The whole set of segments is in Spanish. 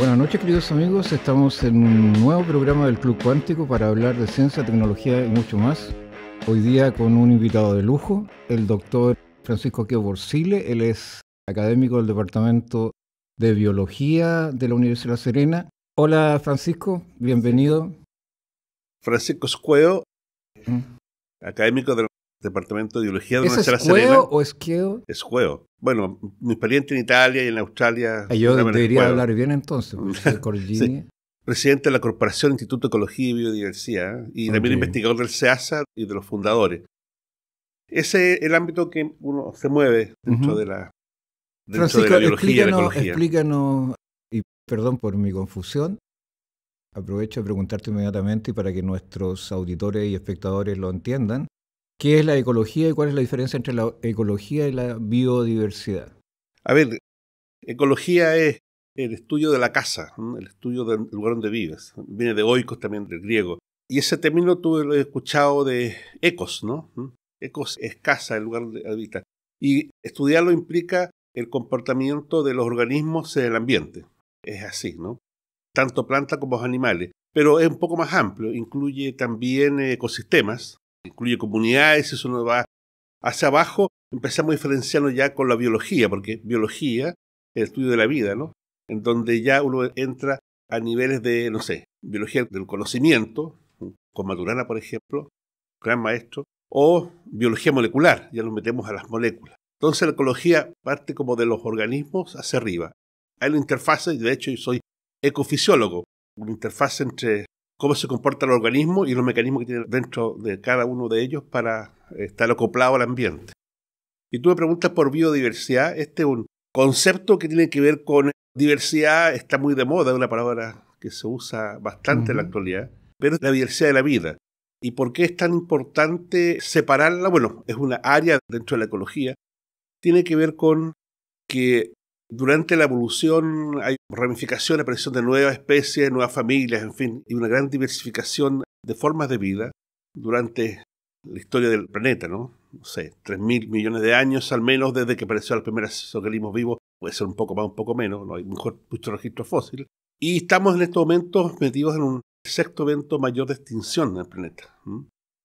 Buenas noches, queridos amigos. Estamos en un nuevo programa del Club Cuántico para hablar de ciencia, tecnología y mucho más. Hoy día con un invitado de lujo, el doctor Francisco Queo Borsile. Él es académico del Departamento de Biología de la Universidad de La Serena. Hola, Francisco, bienvenido. Francisco Escueo, académico del Departamento de Biología de la ¿Es Universidad de La Serena. Escueo o Esqueo? Escueo. Bueno, mi experiencia en Italia y en Australia. Yo debería hablar bien entonces, Corgini. Sí. Presidente de la Corporación Instituto de Ecología y Biodiversidad y también investigador del CEASA y de los fundadores. Ese es el ámbito que uno se mueve dentro de la Francisco, biología y la ecología. Explícanos, y perdón por mi confusión, aprovecho de preguntarte inmediatamente y para que nuestros auditores y espectadores lo entiendan, ¿qué es la ecología y cuál es la diferencia entre la ecología y la biodiversidad? A ver, ecología es el estudio de la casa, el estudio del lugar donde vives. Viene de oikos también, del griego. Y ese término tú lo he escuchado de ecos, ¿no? Ecos es casa, el lugar donde habita. Y estudiarlo implica el comportamiento de los organismos en el ambiente. Es así, ¿no? Tanto plantas como animales. Pero es un poco más amplio. Incluye también ecosistemas, incluye comunidades. Eso nos va hacia abajo. Empezamos a diferenciarnos ya con la biología, porque biología es el estudio de la vida, ¿no? En donde ya uno entra a niveles de, no sé, biología del conocimiento, con Maturana, por ejemplo, gran maestro, o biología molecular, ya nos metemos a las moléculas. Entonces la ecología parte como de los organismos hacia arriba. Hay una interfaz, y de hecho yo soy ecofisiólogo, una interfaz entre cómo se comporta el organismo y los mecanismos que tiene dentro de cada uno de ellos para estar acoplado al ambiente. Y tú me preguntas por biodiversidad. Este es un concepto que tiene que ver con diversidad. Está muy de moda, es una palabra que se usa bastante en la actualidad, pero es la diversidad de la vida. ¿Y por qué es tan importante separarla? Bueno, es una área dentro de la ecología. Tiene que ver con que durante la evolución hay ramificación, aparición de nuevas especies, nuevas familias, en fin, y una gran diversificación de formas de vida durante la historia del planeta, ¿no? No sé, 3.000 millones de años al menos desde que apareció los primeros organismos vivos, puede ser un poco más, un poco menos, no hay mejor mucho registro fósil. Y estamos en estos momentos metidos en un sexto evento mayor de extinción en el planeta.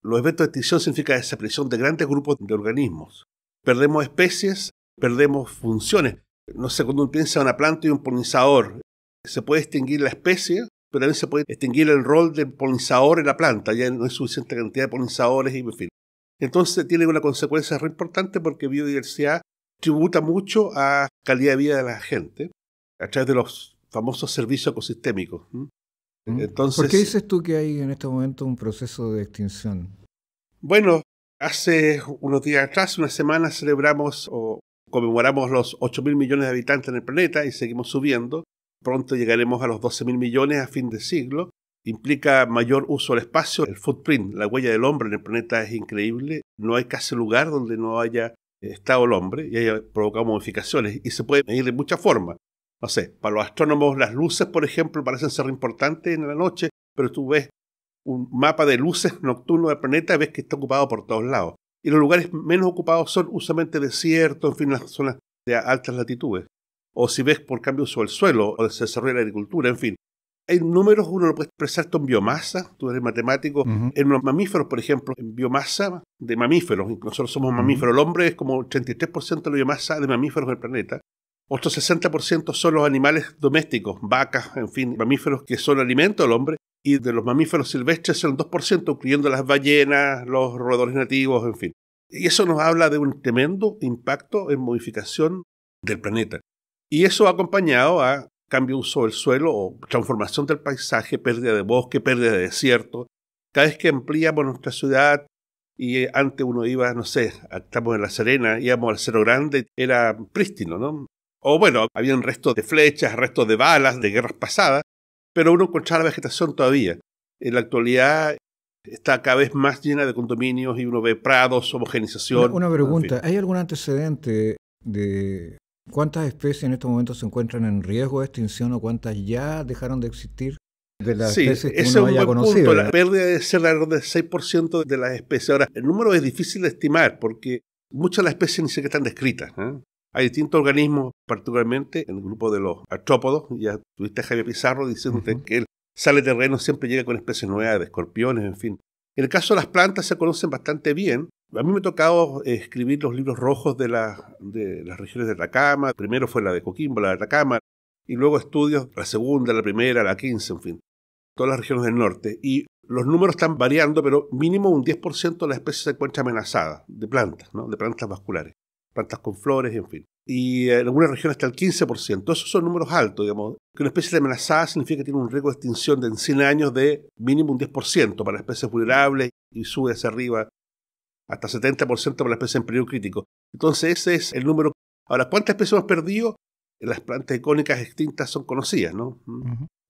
Los eventos de extinción significa desaparición de grandes grupos de organismos. Perdemos especies, perdemos funciones. No sé, cuando uno piensa en una planta y un polinizador, se puede extinguir la especie, pero también se puede extinguir el rol del polinizador en la planta. Ya no hay suficiente cantidad de polinizadores y en fin. Entonces tiene una consecuencia muy importante porque biodiversidad tributa mucho a calidad de vida de la gente a través de los famosos servicios ecosistémicos. Entonces, ¿por qué dices tú que hay en este momento un proceso de extinción? Bueno, hace unos días atrás, una semana, celebramos o conmemoramos los 8.000 millones de habitantes en el planeta y seguimos subiendo. Pronto llegaremos a los 12.000 millones a fin de siglo. Implica mayor uso del espacio. El footprint, la huella del hombre en el planeta es increíble. No hay casi lugar donde no haya estado el hombre y haya provocado modificaciones. Y se puede medir de muchas formas. No sé, para los astrónomos las luces, por ejemplo, parecen ser importantes en la noche, pero tú ves un mapa de luces nocturno del planeta y ves que está ocupado por todos lados. Y los lugares menos ocupados son usualmente desiertos, en fin, las zonas de altas latitudes. O si ves por cambio uso del suelo o se desarrolla la agricultura, en fin. Hay números, uno lo puede expresar esto en biomasa, tú eres matemático, en los mamíferos, por ejemplo, en biomasa de mamíferos, nosotros somos mamíferos, el hombre es como el 33% de la biomasa de mamíferos del planeta, otro 60% son los animales domésticos, vacas, en fin, mamíferos que son alimento del hombre, y de los mamíferos silvestres son el 2%, incluyendo las ballenas, los roedores nativos, en fin. Y eso nos habla de un tremendo impacto en modificación del planeta. Y eso ha acompañado a cambio de uso del suelo o transformación del paisaje, pérdida de bosque, pérdida de desierto. Cada vez que ampliamos nuestra ciudad y antes uno iba, no sé, estamos en La Serena, íbamos al Cerro Grande, era prístino, ¿no? O bueno, habían restos de flechas, restos de balas, de guerras pasadas, pero uno encontraba la vegetación todavía. En la actualidad está cada vez más llena de condominios y uno ve prados, homogenización. Una pregunta, en fin. ¿Hay algún antecedente de cuántas especies en estos momentos se encuentran en riesgo de extinción o cuántas ya dejaron de existir de las especies que uno haya conocido? Punto. La pérdida debe ser alrededor del 6% de las especies. Ahora, el número es difícil de estimar porque muchas de las especies ni siquiera están descritas, Hay distintos organismos, particularmente en el grupo de los artrópodos. Ya tuviste a Javier Pizarro diciéndote que él sale terreno, siempre llega con especies nuevas de escorpiones, en fin. En el caso de las plantas se conocen bastante bien. A mí me ha tocado escribir los libros rojos de las regiones de Atacama. Primero fue la de Coquimbo, la de Atacama, y luego estudios, la segunda, la primera, la 15, en fin, todas las regiones del norte. Y los números están variando, pero mínimo un 10% de las especies se encuentra amenazada de plantas, ¿no? De plantas vasculares, plantas con flores, en fin. Y en algunas regiones hasta el 15%. Esos son números altos, digamos. Que una especie de amenazada significa que tiene un riesgo de extinción de en 100 años de mínimo un 10% para especies vulnerables y sube hacia arriba hasta 70% para las especies en peligro crítico. Entonces ese es el número. Ahora, ¿cuántas especies hemos perdido? Las plantas icónicas extintas son conocidas, ¿no?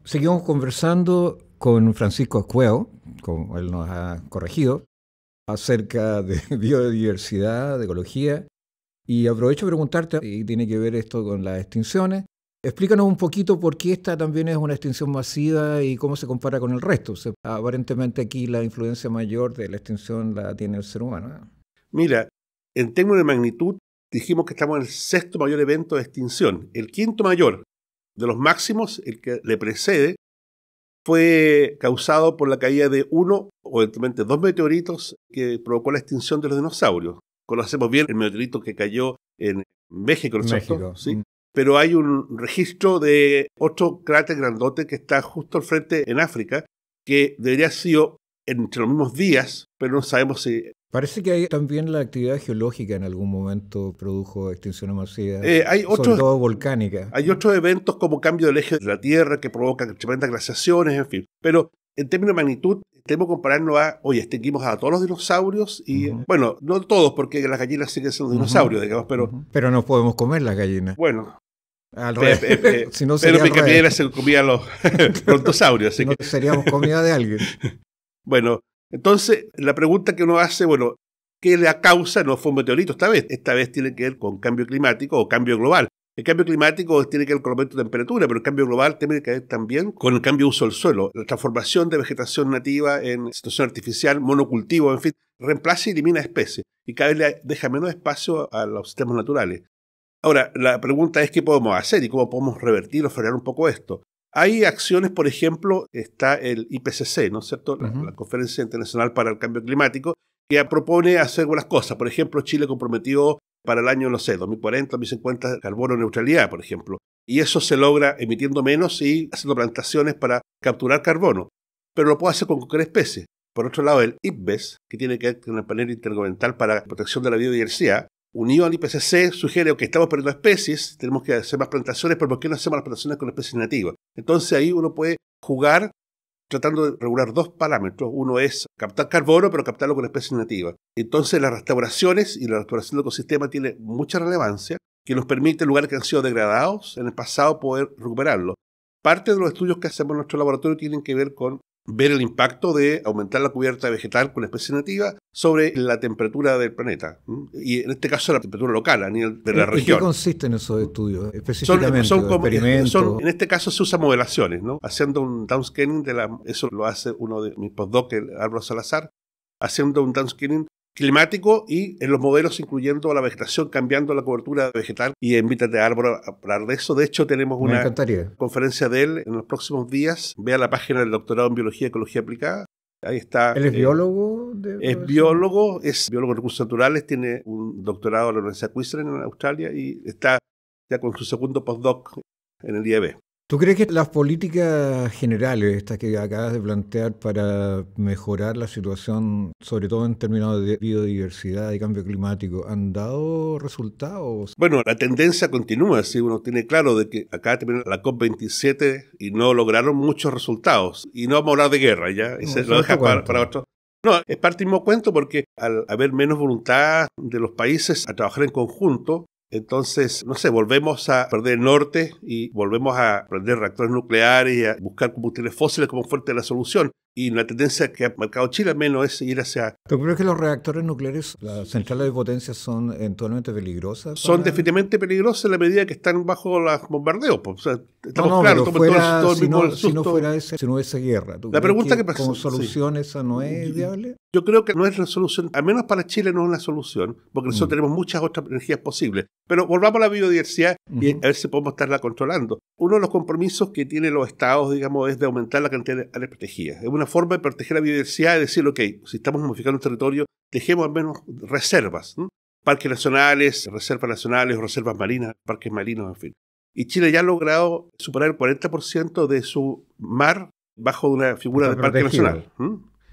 Seguimos conversando con Francisco Cueo, como él nos ha corregido, acerca de biodiversidad, de ecología. Y aprovecho para preguntarte, y tiene que ver esto con las extinciones, explícanos un poquito por qué esta también es una extinción masiva y cómo se compara con el resto. Aparentemente aquí la influencia mayor de la extinción la tiene el ser humano. Mira, en términos de magnitud, dijimos que estamos en el 6º mayor evento de extinción. El 5º mayor de los máximos, el que le precede, fue causado por la caída de uno o eventualmente 2 meteoritos que provocó la extinción de los dinosaurios. Conocemos bien el meteorito que cayó en México, ¿no es cierto? ¿Sí? Pero hay un registro de otro cráter grandote que está justo al frente en África, que debería haber sido entre los mismos días, pero no sabemos si... Parece que hay también la actividad geológica en algún momento produjo extinciones masivas, sobre todo volcánicas. Hay otros eventos como cambio del eje de la Tierra que provocan tremendas glaciaciones, en fin. Pero en términos de magnitud, tenemos que compararnos extinguimos a todos los dinosaurios y, bueno, no todos, porque las gallinas siguen siendo dinosaurios, digamos, pero... Pero no podemos comer las gallinas. Bueno... Al revés. Si no pero Picapiedra se comía los brontosaurios. Si no, seríamos comida de alguien. Bueno, entonces la pregunta que uno hace, bueno, ¿qué la causa? No fue un meteorito esta vez. Esta vez tiene que ver con cambio climático o cambio global. El cambio climático tiene que ver con el aumento de temperatura, pero el cambio global tiene que ver también con el cambio de uso del suelo, la transformación de vegetación nativa en situación artificial, monocultivo, en fin, reemplaza y elimina especies y cada vez le deja menos espacio a los sistemas naturales. Ahora, la pregunta es qué podemos hacer y cómo podemos revertir o frenar un poco esto. Hay acciones, por ejemplo, está el IPCC, ¿no es cierto? La Conferencia Internacional para el Cambio Climático, que propone hacer algunas cosas. Por ejemplo, Chile comprometió para el año, 2040, 2050, carbono neutralidad, por ejemplo. Y eso se logra emitiendo menos y haciendo plantaciones para capturar carbono. Pero lo puede hacer con cualquier especie. Por otro lado, el IPBES, que tiene que ver con el panel intergubernamental para la protección de la biodiversidad, unido al IPCC, sugiere que estamos perdiendo especies, tenemos que hacer más plantaciones, pero ¿por qué no hacemos las plantaciones con especies nativas? Entonces ahí uno puede jugar tratando de regular 2 parámetros. Uno es captar carbono, pero captarlo con especies nativas. Entonces las restauraciones y la restauración del ecosistema tiene mucha relevancia, que nos permite lugares que han sido degradados en el pasado poder recuperarlos. Parte de los estudios que hacemos en nuestro laboratorio tienen que ver con ver el impacto de aumentar la cubierta vegetal con especies nativas sobre la temperatura del planeta. Y en este caso la temperatura local a nivel de la región. ¿En qué consisten esos estudios específicamente? Son experimentos. En este caso se usan modelaciones, ¿no? Haciendo un downscaling eso lo hace uno de mis postdocs, Álvaro Salazar, haciendo un downscaling climático y en los modelos incluyendo la vegetación, cambiando la cobertura vegetal y en Vítas de Árbol a hablar de eso. De hecho, tenemos una conferencia de él en los próximos días. Vea la página del doctorado en Biología y Ecología Aplicada. Ahí está. ¿Él es biólogo? Es biólogo en recursos naturales, tiene un doctorado en la Universidad Queensland en Australia y está ya con su segundo postdoc en el IEB. ¿Tú crees que las políticas generales, estas que acabas de plantear para mejorar la situación, sobre todo en términos de biodiversidad y cambio climático, han dado resultados? Bueno, la tendencia continúa. Si uno tiene claro de que acá terminó la COP27 y no lograron muchos resultados. Y no vamos a hablar de guerra, ¿ya? Y se lo deja para otro. No, es parte del mismo cuento porque al haber menos voluntad de los países a trabajar en conjunto, entonces, no sé, volvemos a perder el norte y volvemos a prender reactores nucleares y a buscar combustibles fósiles como fuente de la solución. Y la tendencia que ha marcado Chile al menos es ir hacia... ¿Tú crees que los reactores nucleares, las centrales de potencia, son eventualmente peligrosas? Son definitivamente peligrosas en la medida que están bajo los bombardeos. Pues. O sea, estamos claros, si no fuera ese, si no hubiese guerra. La pregunta que como solución esa no es viable. Yo creo que no es la solución, al menos para Chile no es la solución, porque nosotros tenemos muchas otras energías posibles. Pero volvamos a la biodiversidad y a ver si podemos estarla controlando. Uno de los compromisos que tienen los estados, digamos, es de aumentar la cantidad de áreas protegidas. Es una forma de proteger la biodiversidad y decir, ok, si estamos modificando un territorio, dejemos al menos reservas, ¿no? Parques nacionales, reservas nacionales o reservas marinas, parques marinos, en fin. Y Chile ya ha logrado superar el 40% de su mar bajo una figura de parque nacional.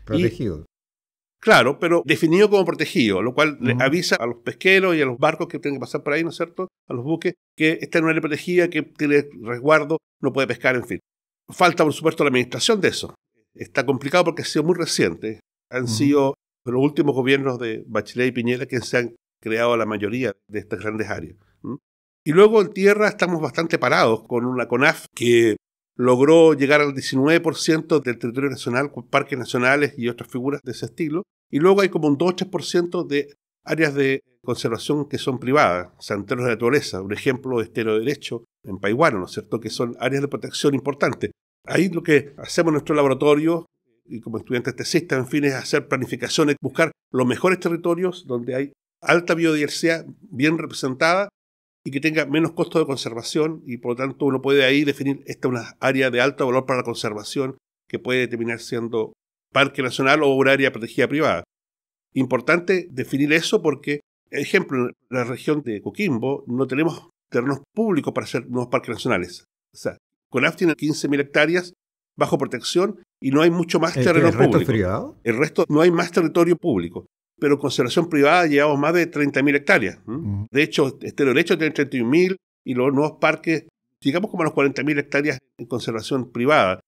Protegido. Claro, pero definido como protegido, lo cual le avisa a los pesqueros y a los barcos que tienen que pasar por ahí, ¿no es cierto?, a los buques, que está en una área protegida, que tiene resguardo, no puede pescar, en fin. Falta, por supuesto, la administración de eso. Está complicado porque ha sido muy reciente. Han sido los últimos gobiernos de Bachelet y Piñera quienes se han creado la mayoría de estas grandes áreas. Y luego en tierra estamos bastante parados con una CONAF que logró llegar al 19% del territorio nacional con parques nacionales y otras figuras de ese estilo. Y luego hay como un 2 o 3% de áreas de conservación que son privadas, santuarios de naturaleza, un ejemplo de estero derecho en Paihuano, ¿no es cierto?, que son áreas de protección importantes. Ahí lo que hacemos en nuestro laboratorio, y como estudiantes tesistas, en fin, es hacer planificaciones, buscar los mejores territorios donde hay alta biodiversidad bien representada y que tenga menos costo de conservación, y por lo tanto uno puede ahí definir esta una área de alto valor para la conservación que puede terminar siendo parque nacional o un área protegida privada. Importante definir eso porque, ejemplo, en la región de Coquimbo no tenemos terrenos públicos para hacer nuevos parques nacionales. O sea, CONAF tiene 15.000 hectáreas bajo protección y no hay mucho más terreno público. ¿El resto es privado? El resto no hay más territorio público. Pero en conservación privada llevamos más de 30.000 hectáreas. De hecho, estero derecho tiene 31.000 y los nuevos parques, llegamos como a los 40.000 hectáreas en conservación privada.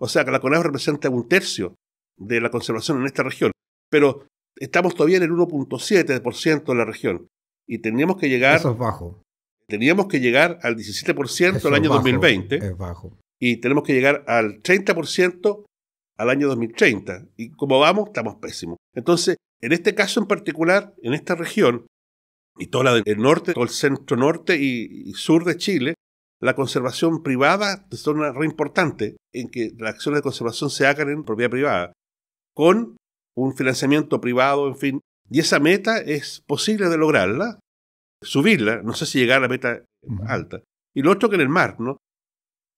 O sea que la CONAF representa 1/3 de la conservación en esta región. Pero estamos todavía en el 1.7% de la región. Y teníamos que llegar... Eso es bajo. Teníamos que llegar al 17% al año 2020. Es bajo. Y tenemos que llegar al 30% al año 2030. Y como vamos, estamos pésimos. Entonces, en este caso en particular, en esta región, y toda la del norte, todo el centro norte y sur de Chile, la conservación privada es una re importante en que las acciones de conservación se hagan en propiedad privada, con un financiamiento privado, en fin. Y esa meta es posible de lograrla, subirla, no sé si llegar a la meta alta. Y lo otro que en el mar, ¿no?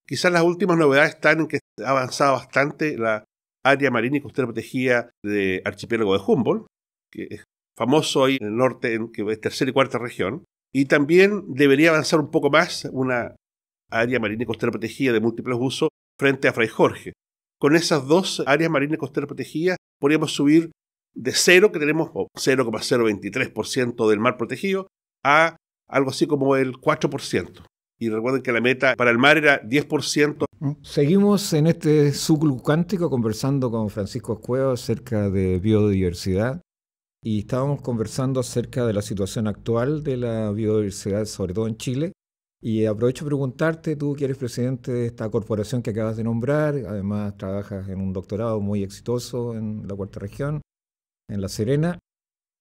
Quizás las últimas novedades están en que ha avanzado bastante la área marina y costera protegida de archipiélago de Humboldt, que es famoso ahí en el norte, que es tercera y cuarta región. Y también debería avanzar un poco más una área marina y costera protegida de múltiples usos frente a Fray Jorge. Con esas dos áreas marinas y costeras protegidas podríamos subir de cero, que tenemos 0,023% del mar protegido, a algo así como el 4%. Y recuerden que la meta para el mar era 10%. Seguimos en este Club Cuántico conversando con Francisco Escueo acerca de biodiversidad. Y estábamos conversando acerca de la situación actual de la biodiversidad, sobre todo en Chile. Y aprovecho a preguntarte, tú que eres presidente de esta corporación que acabas de nombrar, además trabajas en un doctorado muy exitoso en la cuarta región, en La Serena.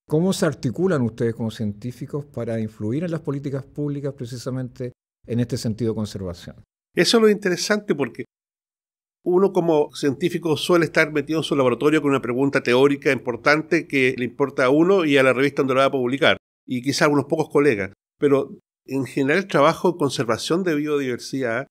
¿Cómo se articulan ustedes como científicos para influir en las políticas públicas precisamente en este sentido de conservación? Eso es lo interesante porque uno como científico suele estar metido en su laboratorio con una pregunta teórica importante que le importa a uno y a la revista donde lo va a publicar, y quizás a unos pocos colegas. Pero en general el trabajo de conservación de biodiversidad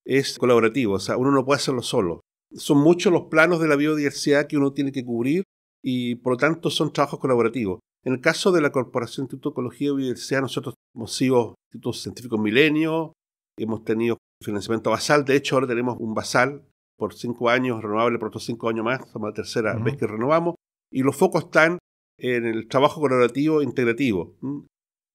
es colaborativo, o sea, uno no puede hacerlo solo. Son muchos los planos de la biodiversidad que uno tiene que cubrir y por lo tanto son trabajos colaborativos. En el caso de la Corporación Instituto de Ecología y Biodiversidad, nosotros hemos sido institutos científicos milenio, hemos tenido financiamiento basal, de hecho ahora tenemos un basal por 5 años, renovable por otros 5 años más, somos la tercera vez que renovamos, y los focos están en el trabajo colaborativo e integrativo.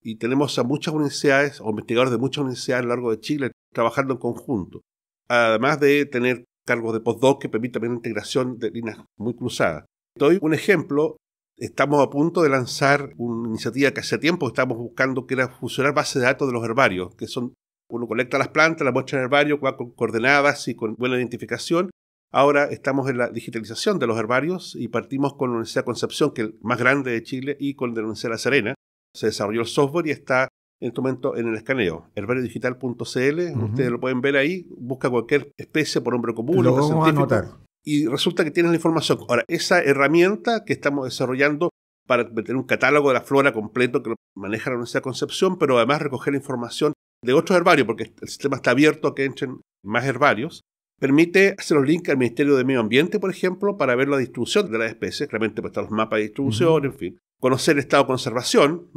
Y tenemos a muchas universidades, o investigadores de muchas universidades a lo largo de Chile, trabajando en conjunto. Además de tener cargos de postdoc que permiten también la integración de líneas muy cruzadas. Te doy un ejemplo. Estamos a punto de lanzar una iniciativa que hace tiempo estamos buscando, que era fusionar bases de datos de los herbarios, que son, uno colecta las plantas, las muestra en el herbario, va con coordenadas y con buena identificación, Ahora estamos en la digitalización de los herbarios y partimos con la Universidad de Concepción, que es el más grande de Chile, y con la Universidad de La Serena. Se desarrolló el software y está en este momento en el escaneo. Herbariodigital.cl, ustedes lo pueden ver ahí, busca cualquier especie por nombre común. Lo vamos a anotar. Y resulta que tienes la información. Ahora, esa herramienta que estamos desarrollando para tener un catálogo de la flora completo que lo maneja la Universidad de Concepción, pero además recoger la información de otros herbarios, porque el sistema está abierto a que entren más herbarios, permite hacer los links al Ministerio de Medio Ambiente, por ejemplo, para ver la distribución de las especies, claramente pues, están los mapas de distribución, en fin. Conocer el estado de conservación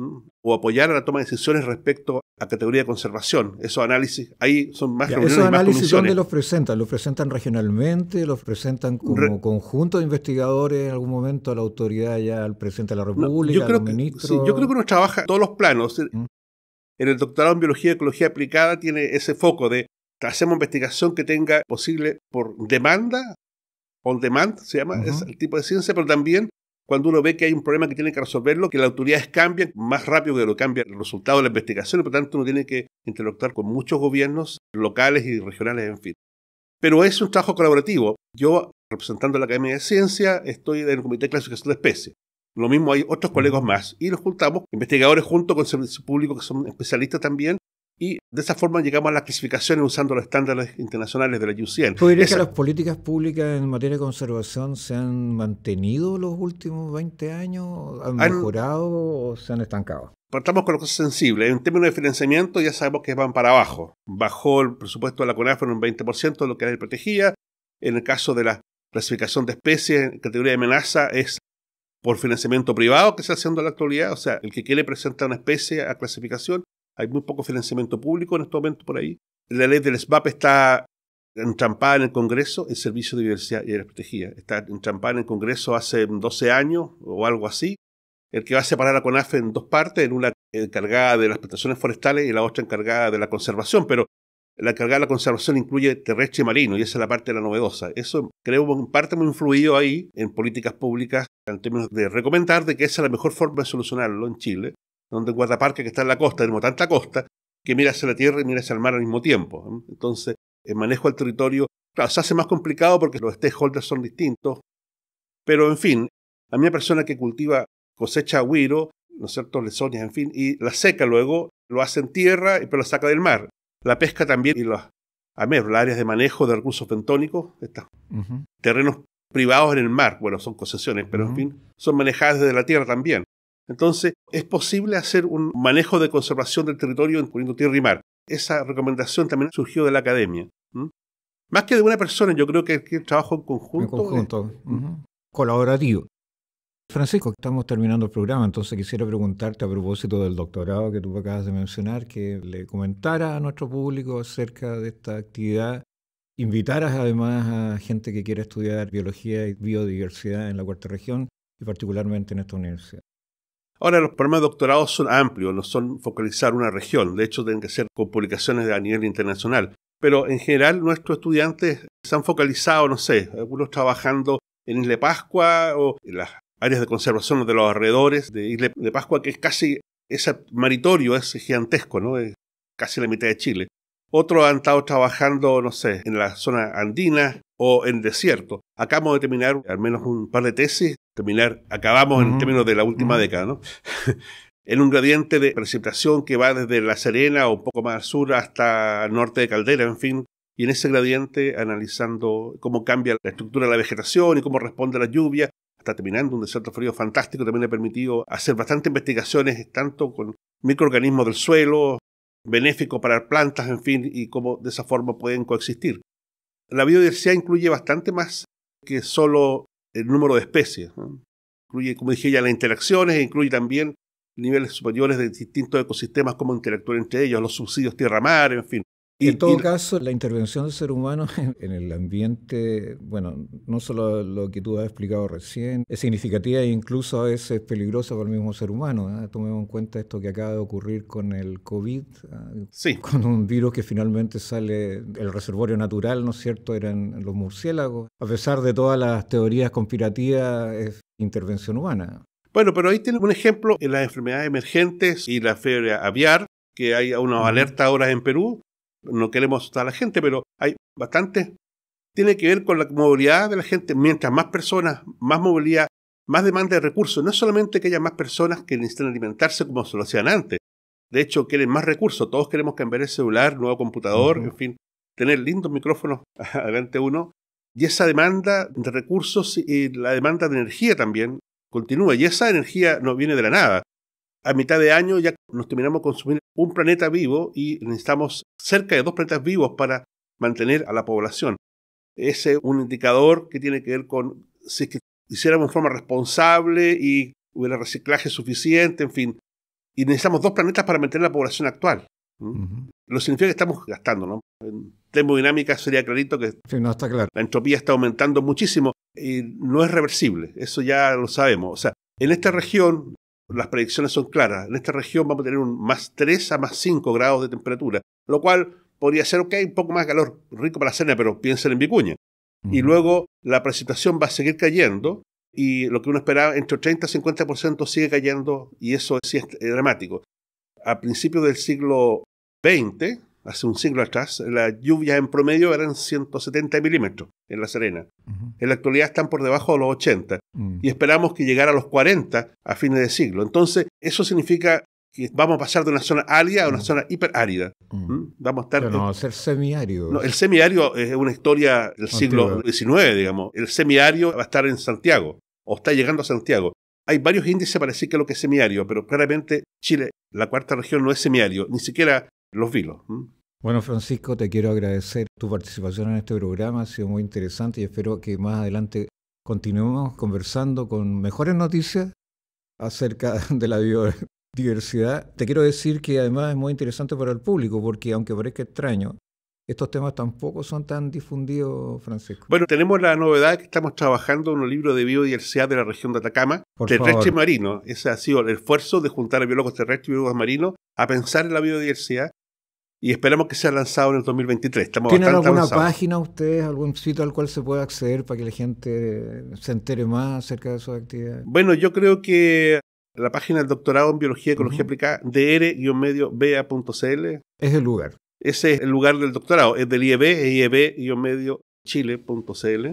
o apoyar a la toma de decisiones respecto a categoría de conservación. Esos análisis, ahí son más reuniones y más análisis, comisiones. ¿dónde los presentan? ¿Los presentan regionalmente? ¿Los presentan como conjunto de investigadores en algún momento a la autoridad, ya al presidente de la República, a los ministros? Sí, yo creo que uno trabaja en todos los planos. En el doctorado en Biología y Ecología Aplicada tiene ese foco de hacemos investigación que tenga posible por demanda, on demand se llama, es el tipo de ciencia, pero también cuando uno ve que hay un problema que tiene que resolverlo, que las autoridades cambian más rápido que lo cambia el resultado de la investigación, y por tanto uno tiene que interactuar con muchos gobiernos locales y regionales, en fin. Pero es un trabajo colaborativo. Yo, representando a la Academia de Ciencia, estoy en el Comité de Clasificación de Especies. Lo mismo hay otros colegas más. Y nos juntamos, investigadores junto con servicios públicos que son especialistas también, y de esa forma llegamos a las clasificaciones usando los estándares internacionales de la IUCN. ¿Tú dirías que las políticas públicas en materia de conservación se han mantenido los últimos 20 años? ¿Han mejorado o se han estancado? Partamos con las cosas sensibles. En términos de financiamiento ya sabemos que van para abajo. Bajó el presupuesto de la CONAF en un 20% de lo que era protegía. En el caso de la clasificación de especies en categoría de amenaza es por financiamiento privado que se está haciendo en la actualidad. O sea, el que quiere presentar una especie a clasificación, hay muy poco financiamiento público en este momento por ahí. La ley del SBAP está entrampada en el Congreso, el Servicio de Biodiversidad y Áreas Protegidas. Está entrampada en el Congreso hace 12 años o algo así. El que va a separar a CONAF en dos partes, en una encargada de las prestaciones forestales y la otra encargada de la conservación. Pero la encargada de la conservación incluye terrestre y marino, y esa es la parte de la novedosa. Eso creo en parte muy influido ahí en políticas públicas en términos de recomendar de que esa es la mejor forma de solucionarlo en Chile, donde en Guardaparque, que está en la costa, tenemos tanta costa, que mira hacia la tierra y mira hacia el mar al mismo tiempo. Entonces, el manejo del territorio, claro, se hace más complicado porque los stakeholders son distintos, pero en fin, a mí una persona que cultiva, cosecha güiro, ¿no es cierto?, lesonias, en fin, y la seca luego, lo hace en tierra, pero la saca del mar. La pesca también, y los AMER, las áreas de manejo de recursos bentónicos, estos terrenos privados en el mar, bueno, son concesiones, pero en fin, son manejadas desde la tierra también. Entonces, es posible hacer un manejo de conservación del territorio incluyendo tierra y mar. Esa recomendación también surgió de la academia. Más que de una persona, yo creo que el trabajo en conjunto. Colaborativo. Francisco, estamos terminando el programa, entonces quisiera preguntarte a propósito del doctorado que tú acabas de mencionar, que le comentaras a nuestro público acerca de esta actividad, invitaras además a gente que quiera estudiar biología y biodiversidad en la cuarta región y particularmente en esta universidad. Ahora, los programas de doctorado son amplios, no son focalizar una región, de hecho tienen que ser con publicaciones a nivel internacional. Pero en general nuestros estudiantes se han focalizado, no sé, algunos trabajando en Isla de Pascua o en las áreas de conservación de los alrededores de Isla de Pascua, que es casi, ese maritorio es gigantesco, ¿no? Es casi la mitad de Chile. Otros han estado trabajando, no sé, en la zona andina o en desierto. Acabamos de terminar al menos un par de tesis, acabamos en términos de la última década, ¿no? En un gradiente de precipitación que va desde La Serena o un poco más al sur hasta el norte de Caldera, en fin. Y en ese gradiente analizando cómo cambia la estructura de la vegetación y cómo responde a la lluvia. Está terminando un desierto frío fantástico, también le ha permitido hacer bastantes investigaciones, tanto con microorganismos del suelo, benéficos para plantas, en fin, y cómo de esa forma pueden coexistir. La biodiversidad incluye bastante más que solo el número de especies, ¿no? Incluye, como dije ya, las interacciones, e incluye también niveles superiores de distintos ecosistemas, cómo interactuar entre ellos, los subsidios tierra-mar, en fin. En todo caso, la intervención del ser humano en el ambiente, bueno, no solo lo que tú has explicado recién, es significativa e incluso a veces peligrosa para el mismo ser humano, ¿eh? Tomemos en cuenta esto que acaba de ocurrir con el COVID, sí, con un virus que finalmente sale, el reservorio natural, ¿no es cierto?, eran los murciélagos. A pesar de todas las teorías conspirativas, es intervención humana. Bueno, pero ahí tienen un ejemplo en las enfermedades emergentes y la fiebre aviar, que hay una alerta ahora en Perú. No queremos asustar a la gente, pero hay bastantes tiene que ver con la movilidad de la gente. Mientras más personas, más movilidad, más demanda de recursos. No es solamente que haya más personas que necesitan alimentarse como se lo hacían antes. De hecho, quieren más recursos. Todos queremos cambiar el celular, nuevo computador, en fin, tener lindos micrófonos adelante uno. Y esa demanda de recursos y la demanda de energía también continúa. Y esa energía no viene de la nada. A mitad de año ya nos terminamos de consumir un planeta vivo y necesitamos cerca de 2 planetas vivos para mantener a la población. Ese es un indicador que tiene que ver con si es que hiciéramos de forma responsable y hubiera reciclaje suficiente, en fin. Y necesitamos 2 planetas para mantener la población actual. Lo significa que estamos gastando, ¿no? En termodinámica sería clarito que sí, no, está claro. La entropía está aumentando muchísimo y no es reversible. Eso ya lo sabemos. O sea, en esta región las predicciones son claras. En esta región vamos a tener un más 3 a más 5 grados de temperatura, lo cual podría ser, un poco más calor, rico para la cena, pero piensen en Vicuña. Y luego la precipitación va a seguir cayendo y lo que uno esperaba, entre 30 y 50% sigue cayendo, y eso sí es dramático. A principios del siglo XX, hace un siglo atrás, las lluvias en promedio eran 170 milímetros en La Serena. En la actualidad están por debajo de los 80 y esperamos que llegara a los 40 a fines de siglo. Entonces, eso significa que vamos a pasar de una zona árida a una zona hiperárida. Vamos a estar... Pero no va a ser semiárido. No, el semiárido es una historia del siglo XIX, digamos. El semiárido va a estar en Santiago, o está llegando a Santiago. Hay varios índices para decir que es lo que es semiárido, pero claramente Chile, la 4ª región, no es semiárido, ni siquiera Los Vilos. Bueno, Francisco, te quiero agradecer tu participación en este programa. Ha sido muy interesante y espero que más adelante continuemos conversando con mejores noticias acerca de la biodiversidad. Te quiero decir que además es muy interesante para el público porque, aunque parezca extraño, estos temas tampoco son tan difundidos, Francisco. Bueno, tenemos la novedad que estamos trabajando en un libro de biodiversidad de la región de Atacama, terrestre y marino. Ese ha sido el esfuerzo de juntar a biólogos terrestres y biólogos marinos a pensar en la biodiversidad y esperamos que sea lanzado en el 2023. ¿Tienen alguna página ustedes, algún sitio al cual se pueda acceder para que la gente se entere más acerca de sus actividades? Bueno, yo creo que la página del doctorado en Biología y Ecología Aplicada, dr-bea.cl. Es el lugar. Ese es el lugar del doctorado, es del IEB, IEB-chile.cl,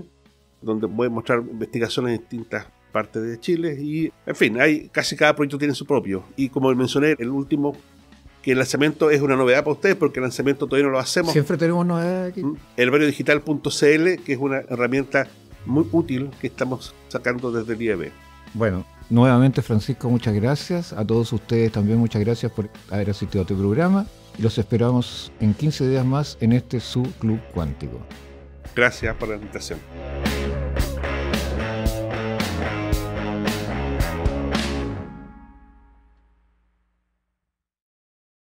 donde voy a mostrar investigaciones en distintas partes de Chile y, en fin, casi cada proyecto tiene su propio. Y como mencioné, el último, que el lanzamiento es una novedad para ustedes, porque el lanzamiento todavía no lo hacemos. Siempre tenemos novedades aquí. Herbariodigital.cl, que es una herramienta muy útil que estamos sacando desde el IEB. Bueno, nuevamente, Francisco, muchas gracias. A todos ustedes también muchas gracias por haber asistido a este programa. Y los esperamos en 15 días más en este su Club Cuántico. Gracias por la invitación.